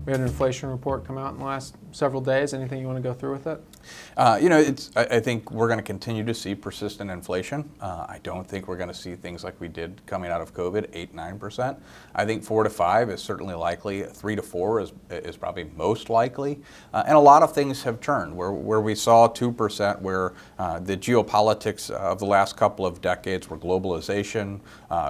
We had an inflation report come out in the last several days. Anything you want to go through with it? I think we're going to continue to see persistent inflation. I don't think we're going to see things like we did coming out of COVID, 8-9%. I think 4 to 5 is certainly likely. 3 to 4 is probably most likely. And a lot of things have turned. Where we saw 2%, where the geopolitics of the last couple of decades were globalization.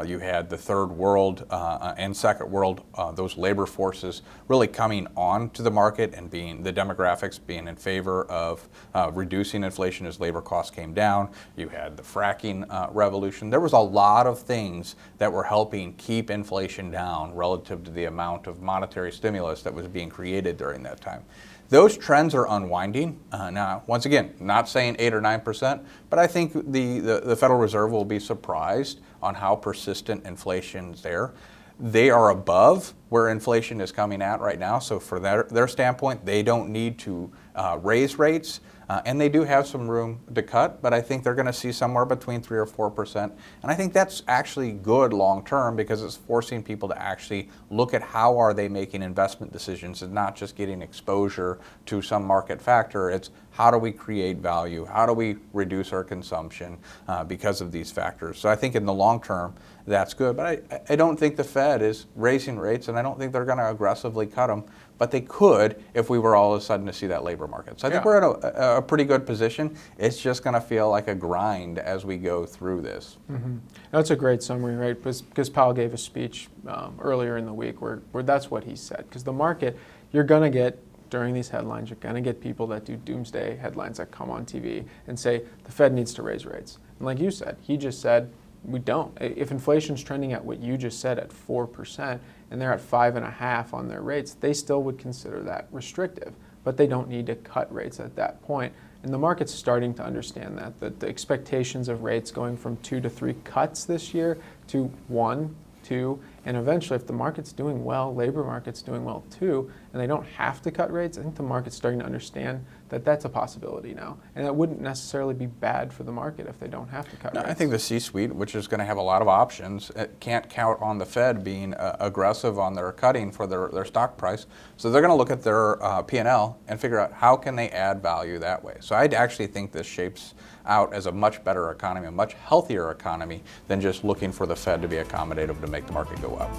You had the third world and second world, those labor forces really coming on to the market and being the demographics being in favor of reducing inflation as labor costs came down. You had the fracking revolution. There was a lot of things that were helping keep inflation down relative to the amount of monetary stimulus that was being created during that time. Those trends are unwinding. Now, once again, not saying 8 or 9%, but I think the Federal Reserve will be surprised on how persistent inflation is there. They are above where inflation is coming at right now, so for their standpoint, they don't need to raise rates, and they do have some room to cut, but I think they're going to see somewhere between 3 or 4%, and I think that's actually good long term because it's forcing people to actually look at how are they making investment decisions and not just getting exposure to some market factor. It's how do we create value? How do we reduce our consumption because of these factors? So I think in the long term, that's good, but I don't think the Fed is raising rates, and I don't think they're going to aggressively cut them, but they could if we were all of a sudden to see that labor market. So I think we're in a pretty good position. It's just going to feel like a grind as we go through this. Mm-hmm. That's a great summary, right? Because Powell gave a speech earlier in the week where that's what he said. Because the market, you're going to get, during these headlines, you're going to get people that do doomsday headlines that come on TV and say the Fed needs to raise rates. And like you said, he just said, we don't. If inflation's trending at what you just said at 4% and they're at 5.5% on their rates, they still would consider that restrictive, but they don't need to cut rates at that point. And the market's starting to understand that the expectations of rates going from 2 to 3 cuts this year to 1, 2, and eventually if the market's doing well, labor market's doing well too, and they don't have to cut rates, I think the market's starting to understand that that's a possibility now. And that wouldn't necessarily be bad for the market if they don't have to cut rates. I think the C-suite, which is going to have a lot of options, can't count on the Fed being aggressive on their cutting for their stock price. So they're going to look at their P&L and figure out how can they add value that way. So I actually think this shapes out as a much better economy, a much healthier economy than just looking for the Fed to be accommodative to make the market go up.